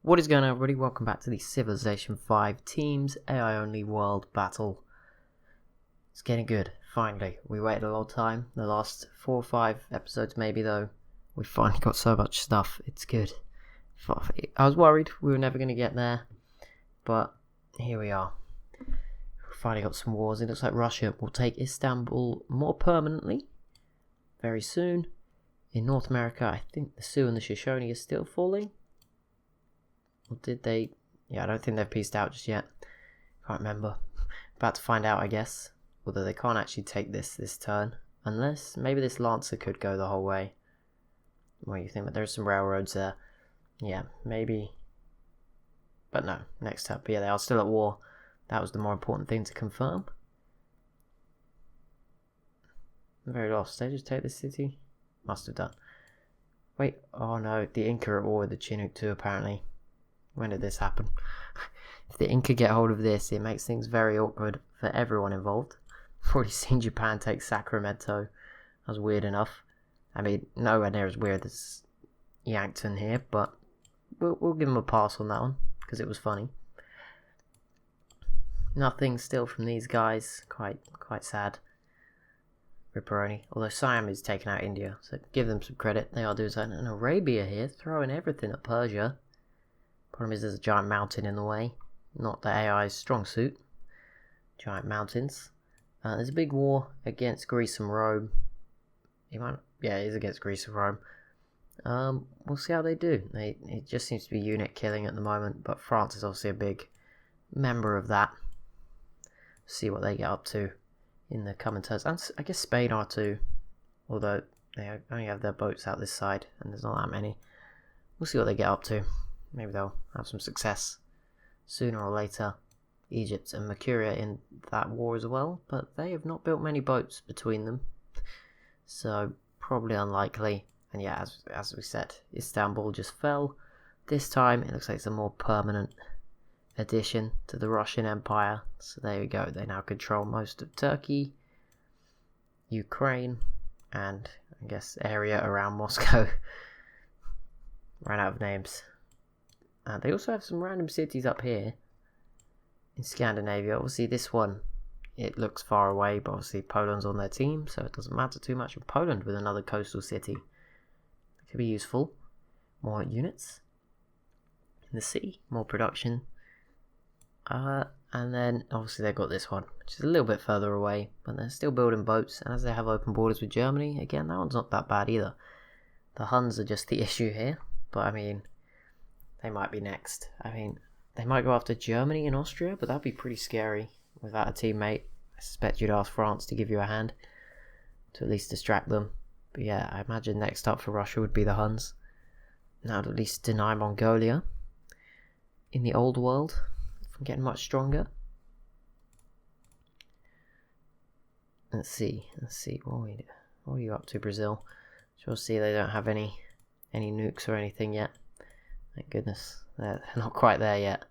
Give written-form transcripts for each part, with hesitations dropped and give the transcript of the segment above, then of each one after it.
What is going on, everybody? Welcome back to the Civilization 5 Teams AI Only World Battle. It's getting good, finally. We waited a long time, the last 4 or 5 episodes maybe though. We finally got so much stuff, it's good. I was worried we were never going to get there, but here we are. We finally got some wars. It looks like Russia will take Istanbul more permanently very soon. In North America, I think the Sioux and the Shoshone are still falling. Or did they? Yeah, I don't think they've pieced out just yet. Can't remember. About to find out, I guess. Although they can't actually take this turn. Unless, maybe this Lancer could go the whole way. What do you think? But there's some railroads there. Yeah, maybe. But no, next up. But yeah, they are still at war. That was the more important thing to confirm. I'm very lost. Did they just take this city? Must have done. Wait, oh no, the Inca are at war with the Chinook too, apparently. When did this happen? If the Inca get hold of this, it makes things very awkward for everyone involved. I've already seen Japan take Sacramento. That was weird enough. I mean, nowhere near as weird as Yankton here, but we'll give them a pass on that one, because it was funny. Nothing still from these guys. Quite sad. Ripperoni. Although Siam is taking out India, so give them some credit. They are doing something. And Arabia here, throwing everything at Persia. Problem is there's a giant mountain in the way. Not the AI's strong suit. Giant mountains. There's a big war against Greece and Rome. Yeah, it is against Greece and Rome. We'll see how they do. It just seems to be unit killing at the moment, but France is obviously a big member of that. See what they get up to in the coming turns. And I guess Spain are too, although they only have their boats out this side and there's not that many. We'll see what they get up to. Maybe they'll have some success sooner or later. Egypt and Mercuria in that war as well, but they have not built many boats between them, so probably unlikely. And yeah, as we said, Istanbul just fell. This time it looks like it's a more permanent addition to the Russian Empire. So there we go. They now control most of Turkey, Ukraine, and I guess area around Moscow. Ran out of names. They also have some random cities up here in Scandinavia. Obviously this one, it looks far away, but obviously Poland's on their team, so it doesn't matter too much. And Poland with another coastal city. It could be useful. More units in the sea, more production. And then obviously they've got this one, which is a little bit further away, but they're still building boats. And as they have open borders with Germany, again, that one's not that bad either. The Huns are just the issue here, but I mean, they might be next. I mean, they might go after Germany and Austria, but that'd be pretty scary without a teammate. I suspect you'd ask France to give you a hand, to at least distract them. But yeah, I imagine next up for Russia would be the Huns. Now to at least deny Mongolia in the old world from getting much stronger. Let's see. What are you up to, Brazil? You'll see they don't have any nukes or anything yet. Thank goodness. They're not quite there yet.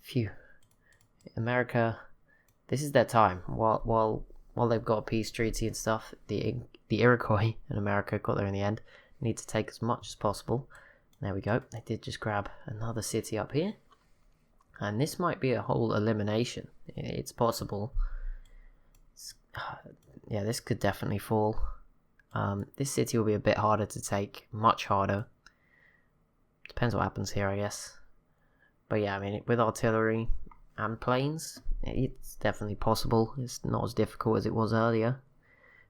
Phew. America, this is their time. While they've got a peace treaty and stuff, the Iroquois in America got there in the end. Need to take as much as possible. There we go. They did just grab another city up here. And this might be a whole elimination. It's possible. Yeah, this could definitely fall. This city will be a bit harder to take. Much harder. Depends what happens here, I guess. But yeah, I mean, with artillery and planes, it's definitely possible. It's not as difficult as it was earlier.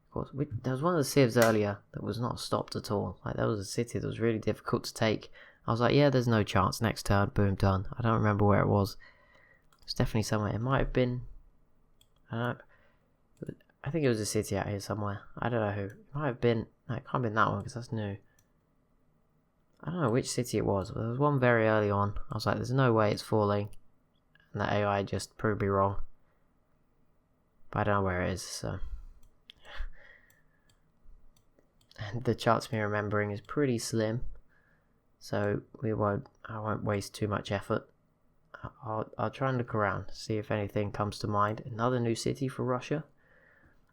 Of course, there was one of the civs earlier that was not stopped at all. Like, there was a city that was really difficult to take. I was like, yeah, there's no chance. Next turn, boom, done. I don't remember where it was. It's definitely somewhere. It might have been... I think it was a city out here somewhere. I don't know who. It might have been... No, it can't have been that one because that's new. I don't know which city it was, but there was one very early on. I was like, there's no way it's falling. And the AI just proved me wrong. But I don't know where it is, so... And the chance of me remembering is pretty slim. So I won't waste too much effort. I'll try and look around, see if anything comes to mind. Another new city for Russia.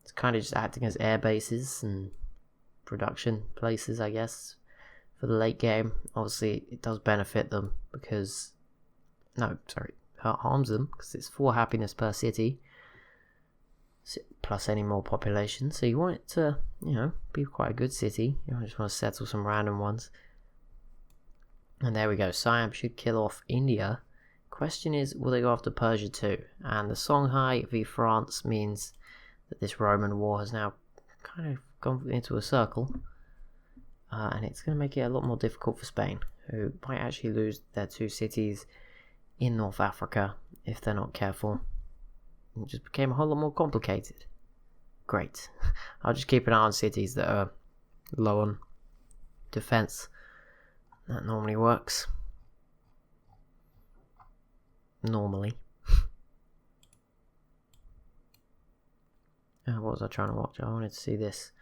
It's kind of just acting as air bases and production places, I guess, for the late game. Obviously, it does benefit them because... No, sorry. Harms them, because it's 4 happiness per city. Plus any more population. So you want it to, you know, be quite a good city. You don't just want to settle some random ones. And there we go. Siam should kill off India. Question is, will they go after Persia too? And the Songhai v France means that this Roman war has now kind of gone into a circle. And it's going to make it a lot more difficult for Spain, who might actually lose their 2 cities in North Africa if they're not careful. It just became a whole lot more complicated. Great. I'll just keep an eye on cities that are low on defense. That normally works. Normally. What was I trying to watch? I wanted to see this.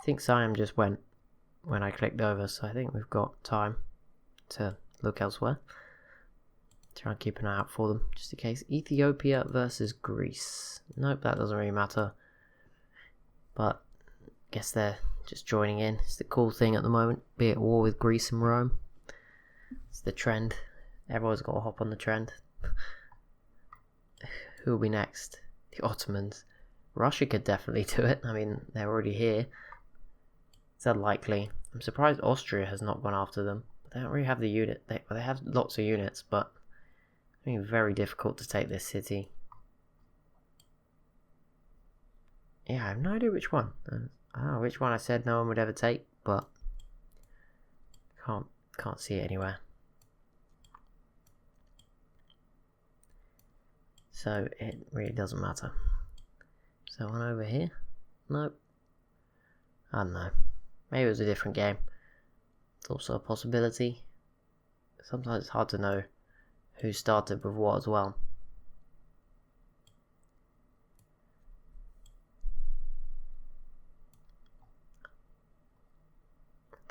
I think Siam just went when I clicked over, so I think we've got time to look elsewhere. Try and keep an eye out for them, just in case. Ethiopia versus Greece. Nope, that doesn't really matter. But I guess they're just joining in. It's the cool thing at the moment. Be at war with Greece and Rome. It's the trend. Everyone's got to hop on the trend. Who will be next? The Ottomans. Russia could definitely do it. I mean, they're already here. It's unlikely. I'm surprised Austria has not gone after them. But they don't really have the unit. They have lots of units, but it's going to be very difficult to take this city. Yeah, I have no idea which one. I don't know which one I said no one would ever take, but can't see it anywhere. So it really doesn't matter. So one over here? Nope. I don't know. Maybe it was a different game. It's also a possibility. Sometimes it's hard to know who started with what as well.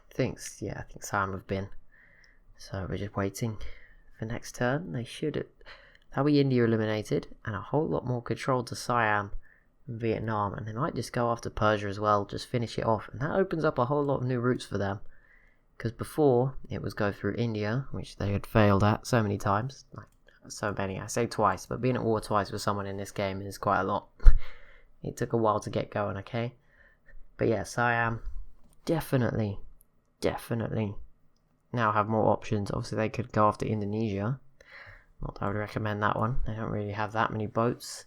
I think Siam have been. So we're just waiting for next turn. They should. That'll be India eliminated, and a whole lot more control to Siam and Vietnam, and they might just go after Persia as well, just finish it off, and that opens up a whole lot of new routes for them. Because before, it was go through India, which they had failed at so many times. So many, I say twice, but being at war twice with someone in this game is quite a lot. It took a while to get going, okay? But yeah, Siam definitely now have more options. Obviously they could go after Indonesia. Not that I would recommend that one. They don't really have that many boats.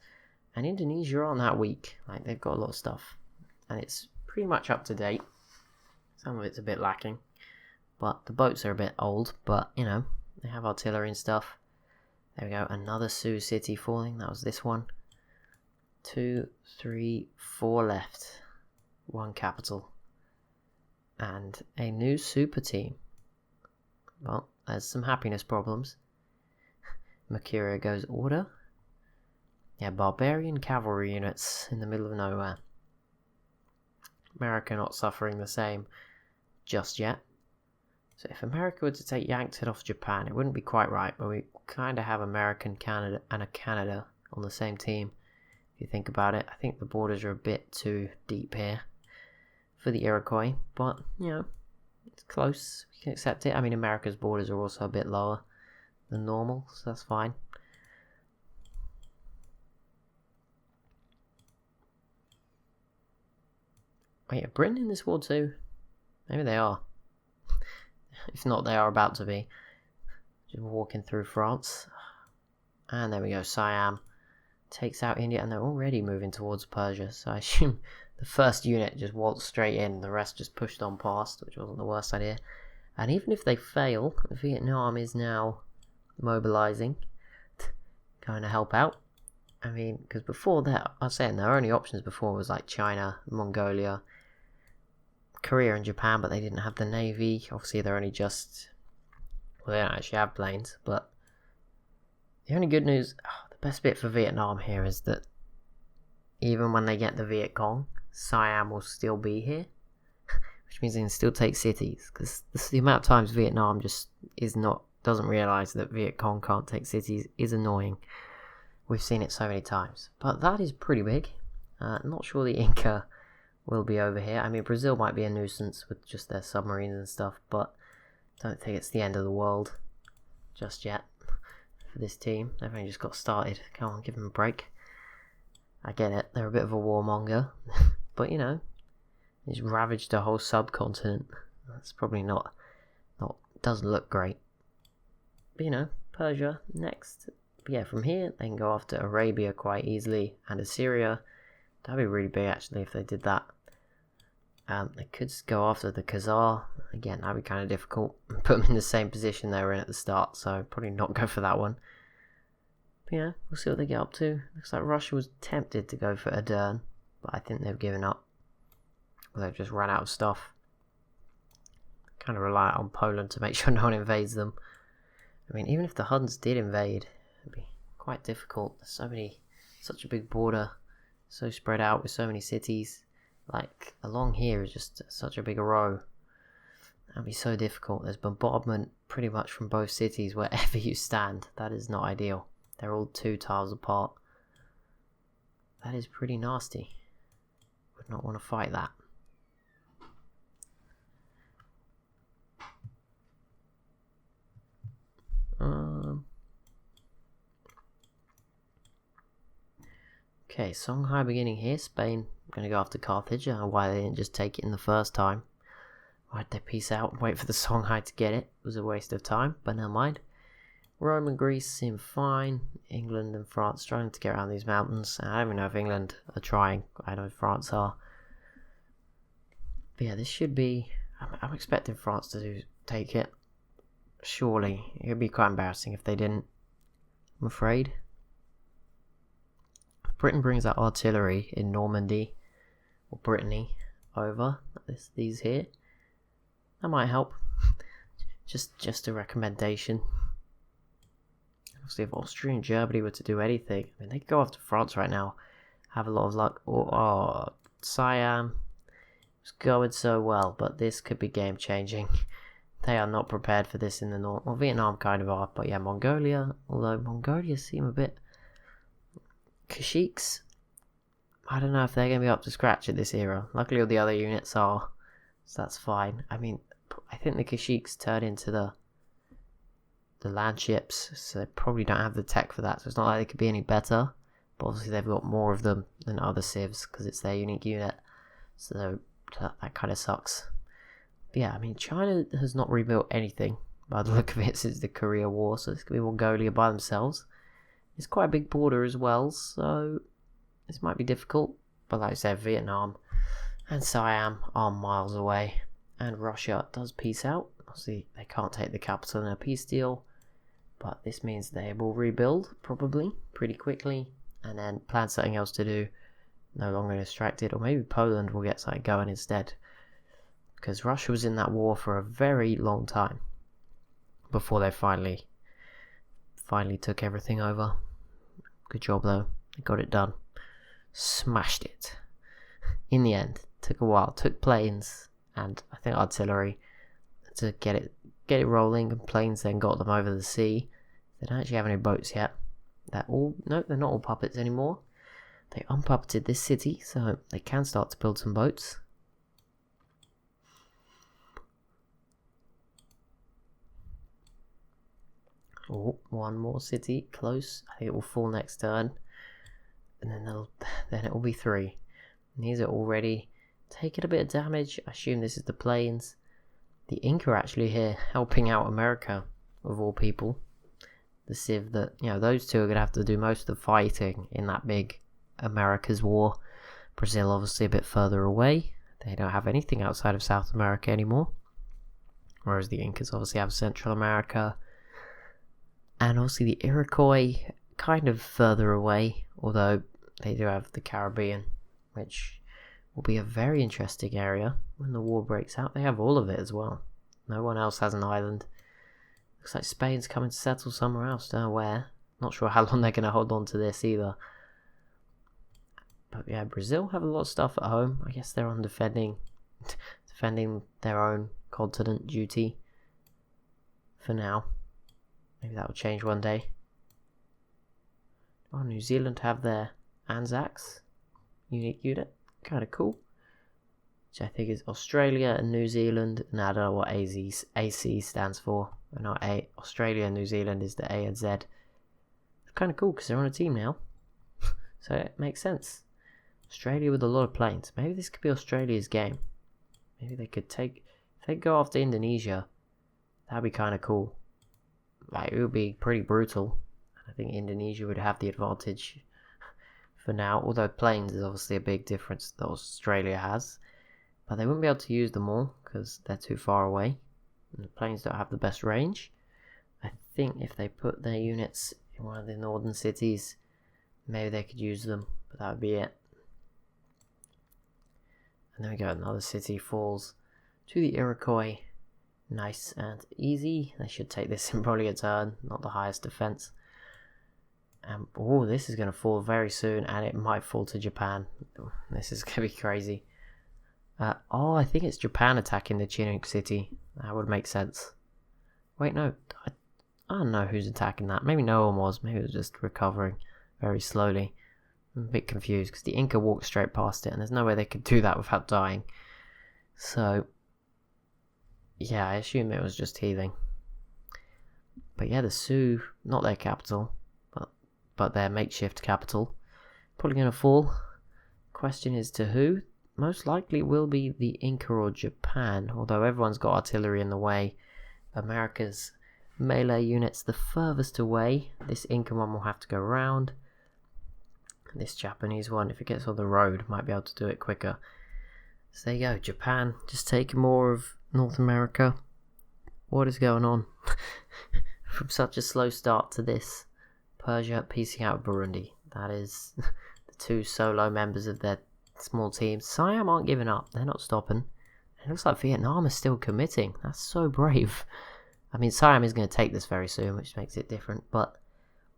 And Indonesia aren't that weak. Like, they've got a lot of stuff. And it's pretty much up to date. Some of it's a bit lacking. But the boats are a bit old. But, you know, they have artillery and stuff. There we go. Another Sioux city falling. That was this one. 2, 3, 4 left. 1 capital. And a new super team. Well, there's some happiness problems. Mercuria goes order. Yeah, barbarian cavalry units in the middle of nowhere. America not suffering the same just yet. So if America were to take Yankton off Japan, it wouldn't be quite right, but we kind of have American, Canada, and a Canada on the same team. If you think about it, I think the borders are a bit too deep here for the Iroquois, but, you know, it's close. We can accept it. I mean, America's borders are also a bit lower than normal, so that's fine. Wait, are Britain in this war too? Maybe they are. If not, they are about to be. Just walking through France. And there we go, Siam takes out India, and they're already moving towards Persia, so I assume the first unit just waltzed straight in, the rest just pushed on past, which wasn't the worst idea. And even if they fail, Vietnam is now mobilizing, going to help out. I mean, because before that, I was saying their only options before was like China, Mongolia, Korea and Japan, but they didn't have the navy. Obviously they're only just, well, they don't actually have planes, but the only good news, the best bit for Vietnam here is that even when they get the Viet Cong, Siam will still be here, which means they can still take cities, because the amount of times Vietnam just doesn't realise that Viet Cong can't take cities is annoying. We've seen it so many times. But that is pretty big. Not sure the Inca will be over here. I mean, Brazil might be a nuisance with just their submarines and stuff, but don't think it's the end of the world. just yet for this team. They've only just got started. Come on, give them a break. I get it, they're a bit of a warmonger, but you know, he's ravaged a whole subcontinent. That's probably not doesn't look great. But you know, Persia next. But yeah, from here they can go after Arabia quite easily, and Assyria. That'd be really big actually if they did that. They could go after the Khazar. Again, that'd be kind of difficult. Put them in the same position they were in at the start, so probably not go for that one. But yeah, we'll see what they get up to. Looks like Russia was tempted to go for Aden, but I think they've given up. They've just run out of stuff. Kind of rely on Poland to make sure no one invades them. I mean, even if the Huns did invade, it'd be quite difficult. There's such a big border, so spread out with so many cities. Like, along here is just such a big row. That'd be so difficult. There's bombardment pretty much from both cities wherever you stand. That is not ideal. They're all 2 tiles apart. That is pretty nasty. Would not want to fight that. Okay, Songhai beginning here. Spain going to go after Carthage. I don't know why they didn't just take it in the first time. Why'd they peace out and wait for the Songhai to get it? It was a waste of time, but never mind. Rome and Greece seem fine. England and France trying to get around these mountains. I don't even know if England are trying. I know France are. But yeah, this should be... I'm expecting France to take it. Surely. It would be quite embarrassing if they didn't. I'm afraid. If Britain brings that artillery in Normandy or Brittany over, these here, that might help. just a recommendation. Obviously, if Austria and Germany were to do anything, I mean, they could go after France right now. Have a lot of luck. Oh, Siam. It's going so well, but this could be game changing. They are not prepared for this in the north. Well, Vietnam kind of are, but yeah, Mongolia. Although Mongolia seem a bit... Kashyyyks. I don't know if they're going to be up to scratch at this era. Luckily, all the other units are, so that's fine. I mean, I think the Kashyyyks turn into the land ships, so they probably don't have the tech for that, so it's not like they could be any better. But obviously, they've got more of them than other civs because it's their unique unit, so that kind of sucks. But yeah, I mean, China has not rebuilt anything by the look of it since the Korea War, so this could be Mongolia by themselves. It's quite a big border as well, so this might be difficult. But like I said, Vietnam and Siam are miles away, and Russia does peace out. Obviously, they can't take the capital in a peace deal, but this means they will rebuild, probably, pretty quickly, and then plan something else to do, no longer distracted, or maybe Poland will get something going instead, because Russia was in that war for a very long time, before they finally took everything over. Good job though, they got it done. Smashed it. In the end, took a while, took planes, and I think artillery, to get it rolling, and planes then got them over the sea. They don't actually have any boats yet. They're not all puppets anymore. They unpuppeted this city, so they can start to build some boats. Oh, one more city, close. I think it will fall next turn. And then it will be 3. And these are already taking a bit of damage. I assume this is the planes. The Inca are actually here helping out America, of all people. The civ that, those two are going to have to do most of the fighting in that big America's war. Brazil obviously a bit further away. They don't have anything outside of South America anymore. Whereas the Incas obviously have Central America. And obviously the Iroquois kind of further away, although they do have the Caribbean, which will be a very interesting area when the war breaks out. They have all of it as well. No one else has an island. Looks like Spain's coming to settle somewhere else, don't know where. Not sure how long they're going to hold on to this either. But yeah, Brazil have a lot of stuff at home. I guess they're on defending their own continent duty for now. Maybe that will change one day. Oh, New Zealand have their Anzacs unique unit. Kind of cool. which I think is Australia and New Zealand. And I don't know what AC stands for. No, Australia and New Zealand is the A and Z. It's kind of cool because they're on a team now. So it makes sense. Australia with a lot of planes. Maybe this could be Australia's game. Maybe they could take... If they go after Indonesia, that'd be kind of cool. Like, it would be pretty brutal. I think Indonesia would have the advantage for now. Although planes is obviously a big difference that Australia has. But they wouldn't be able to use them all because they're too far away. And the planes don't have the best range. I think if they put their units in one of the northern cities, maybe they could use them. But that would be it. And there we go, another city falls to the Iroquois. Nice and easy. They should take this in probably a turn, not the highest defense. Oh, this is going to fall very soon, and it might fall to Japan. This is going to be crazy. Oh, I think it's Japan attacking the Chinook city. That would make sense. Wait, no. I don't know who's attacking that. Maybe no one was. Maybe it was just recovering very slowly. I'm a bit confused because the Inca walked straight past it, and there's no way they could do that without dying. So, yeah, I assume it was just healing. But yeah, the Sioux, not their capital, but their makeshift capital, probably going to fall. Question is to who? Most likely will be the Inca or Japan, although everyone's got artillery in the way. America's melee unit's the furthest away. This Inca one will have to go around. This Japanese one, if it gets on the road, might be able to do it quicker. So there you go, Japan just taking more of North America. What is going on? From such a slow start to this. Persia piecing out Burundi. That is the two solo members of their small team. Siam aren't giving up. They're not stopping. It looks like Vietnam is still committing. That's so brave. I mean, Siam is going to take this very soon, which makes it different. But,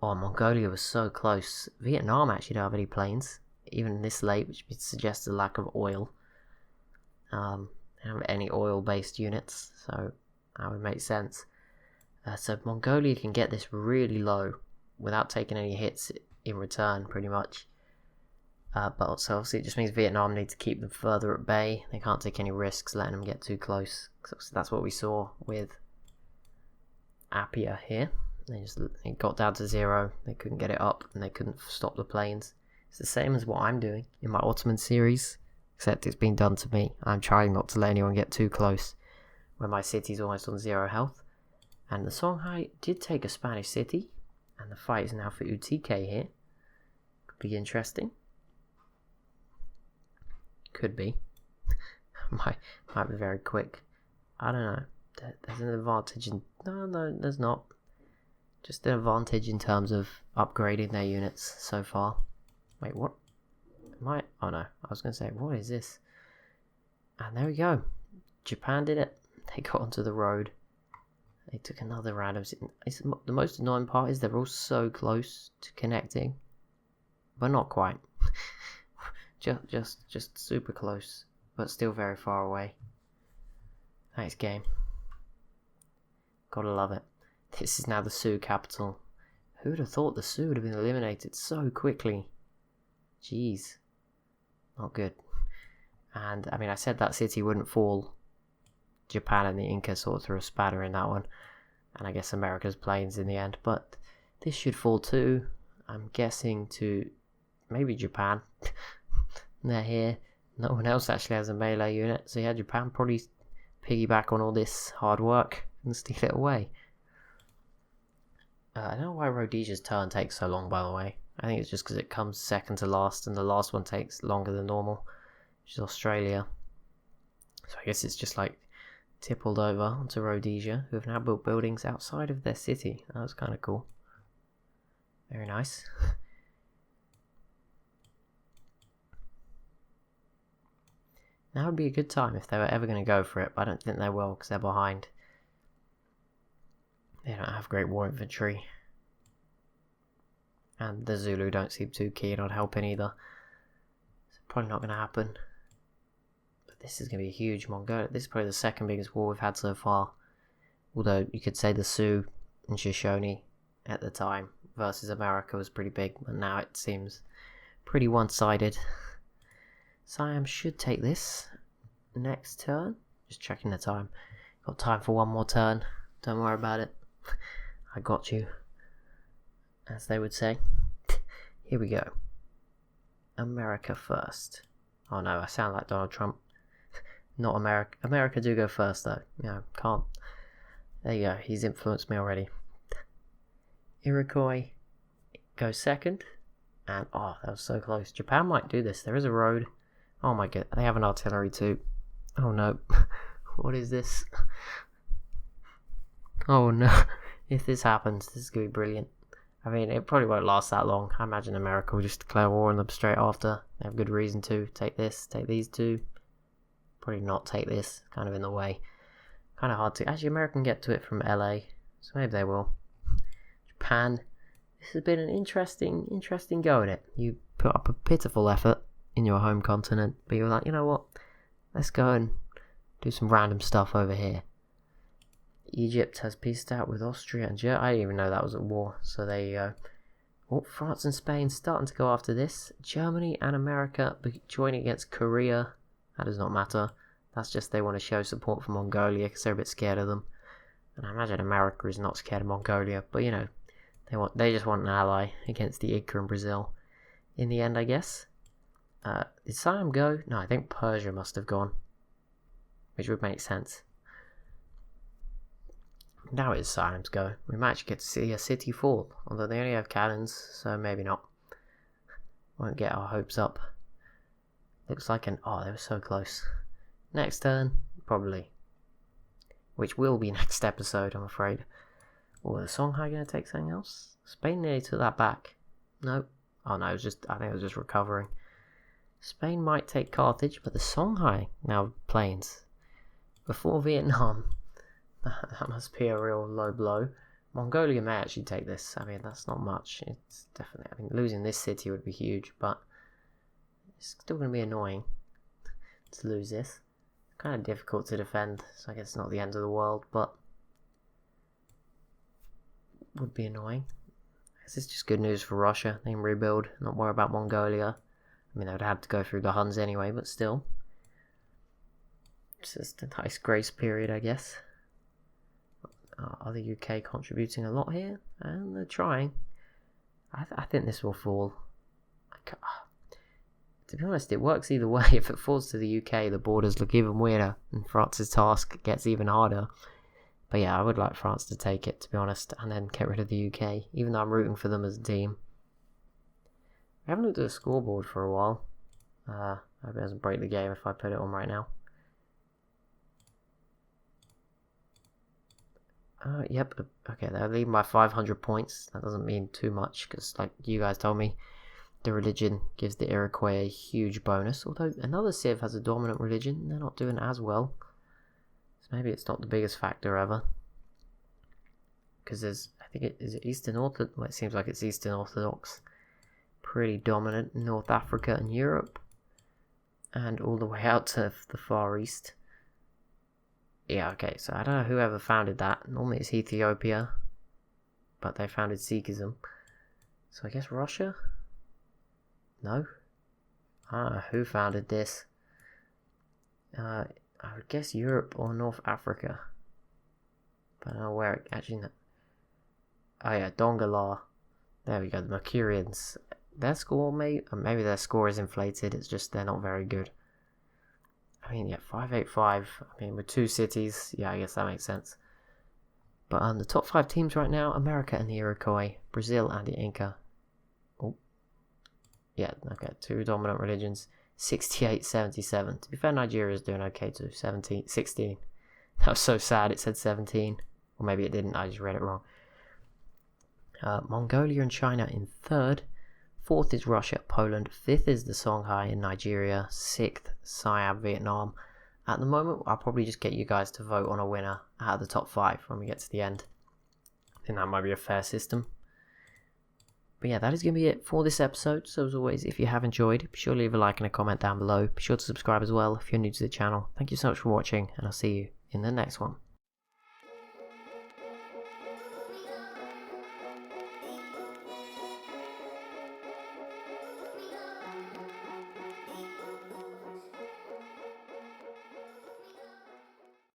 oh, Mongolia was so close. Vietnam actually don't have any planes, even this late, which suggests a lack of oil. They don't have any oil-based units, so that would make sense. So Mongolia can get this really low without taking any hits in return, pretty much. But also, obviously, it just means Vietnam need to keep them further at bay. They can't take any risks letting them get too close. Because that's what we saw with Apia here. It got down to 0. They couldn't get it up, and they couldn't stop the planes. It's the same as what I'm doing in my Ottoman series, except it's been done to me. I'm trying not to let anyone get too close when my city's almost on 0 health. And the Songhai did take a Spanish city, and the fight is now for UTK here. Could be interesting. Could be. might be very quick. I don't know. There's an advantage in... No, there's not. Just an advantage in terms of upgrading their units so far. Wait, what? Oh no, I was going to say, what is this? And there we go. Japan did it. They got onto the road. They took another random... The most annoying part is they're all so close to connecting. But not quite. just super close. But still very far away. Nice game. Gotta love it. This is now the Sioux capital. Who would have thought the Sioux would have been eliminated so quickly? Jeez. Not good. And, I mean, I said that city wouldn't fall. Japan and the Inca sort of threw a spatter in that one. And I guess America's planes in the end. But this should fall too. I'm guessing to maybe Japan. They're here. No one else actually has a melee unit. So yeah, Japan probably piggyback on all this hard work and steal it away. I don't know why Rhodesia's turn takes so long, by the way. I think it's just because it comes second to last, and the last one takes longer than normal, which is Australia. So I guess it's just like tippled over onto Rhodesia, who have now built buildings outside of their city. That was kind of cool. Very nice. Now would be a good time if they were ever going to go for it, but I don't think they will because they're behind. They don't have great war infantry. And the Zulu don't seem too keen on helping either. It's probably not going to happen. But this is going to be a huge Mongolia. This is probably the second biggest war we've had so far. Although you could say the Sioux and Shoshone at the time versus America was pretty big. But now it seems pretty one-sided. Siam should take this. next turn. Just checking the time. Got time for one more turn. Don't worry about it. I got you, as they would say. Here we go. America first. Oh no, I sound like Donald Trump. Not America. America do go first though. Yeah, can't. There you go. He's influenced me already. Iroquois goes second. And oh, that was so close. Japan might do this. There is a road. Oh my god. They have an artillery too. Oh no. What is this? Oh no. If this happens, this is going to be brilliant. I mean, it probably won't last that long. I imagine America will just declare war on them straight after. They have good reason to. Take this, take these two. Probably not take this. Kind of in the way. Kind of hard to. Actually, America can get to it from LA. So maybe they will. Japan. This has been an interesting go at it. You put up a pitiful effort in your home continent. But you're like, you know what? Let's go and do some random stuff over here. Egypt has peaced out with Austria and Germany. I didn't even know that was at war. So there you go. Oh, France and Spain starting to go after this. Germany and America joining against Korea. That does not matter. That's just they want to show support for Mongolia because they're a bit scared of them. And I imagine America is not scared of Mongolia. But you know, they just want an ally against the Inca and Brazil. In the end, I guess. Did Siam go? No, I think Persia must have gone. Which would make sense. Now it's Siam's go. We might actually get to see a city fall. Although they only have cannons, so maybe not. Won't get our hopes up. Looks like an... Oh, they were so close. Next turn, probably. Which will be next episode, I'm afraid. Or the Songhai going to take something else? Spain nearly took that back. Nope. Oh no, I think it was just recovering. Spain might take Carthage, but the Songhai now planes. Before Vietnam. That must be a real low blow. Mongolia may actually take this. I mean, that's not much. It's definitely... I mean, losing this city would be huge, but... It's still going to be annoying to lose this. It's kind of difficult to defend, so I guess it's not the end of the world, but... Would be annoying. This is just good news for Russia. They can rebuild, not worry about Mongolia. I mean, they would have to go through the Huns anyway, but still. It's just a nice grace period, I guess. Are the UK contributing a lot here? And they're trying. I think this will fall. To be honest, it works either way. If it falls to the UK, the borders look even weirder, and France's task gets even harder. But yeah, I would like France to take it, to be honest, and then get rid of the UK, even though I'm rooting for them as a team. I haven't looked at the scoreboard for a while. I hope it doesn't break the game if I put it on right now. Yep, okay, they're leading by 500 points. That doesn't mean too much, because like you guys told me, the religion gives the Iroquois a huge bonus. Although another Civ has a dominant religion, they're not doing as well. So maybe it's not the biggest factor ever. Because there's, I think is it Eastern Orthodox? Well, it seems like it's Eastern Orthodox. Pretty dominant in North Africa and Europe. And all the way out to the Far East. Yeah, okay, so I don't know whoever founded that. Normally it's Ethiopia. But they founded Sikhism. So I guess Russia? No? I don't know who founded this. I would guess Europe or North Africa. But I don't know where it actually... Oh yeah, Dongalar. There we go, the Mercurians. Their score maybe their score is inflated, it's just they're not very good. I mean, yeah, 585. I mean, with 2 cities, yeah, I guess that makes sense. But the top 5 teams right now, America and the Iroquois, Brazil and the Inca. Oh. Yeah, okay, 2 dominant religions. 68-77. To be fair, Nigeria is doing okay too. 16. That was so sad, it said 17. Or maybe it didn't, I just read it wrong. Mongolia and China in 3rd. 4th is Russia, Poland. 5th is the Songhai in Nigeria. 6th, Siam, Vietnam. At the moment, I'll probably just get you guys to vote on a winner out of the top 5 when we get to the end. I think that might be a fair system. But yeah, that is going to be it for this episode. So as always, if you have enjoyed, be sure to leave a like and a comment down below. Be sure to subscribe as well if you're new to the channel. Thank you so much for watching, and I'll see you in the next one.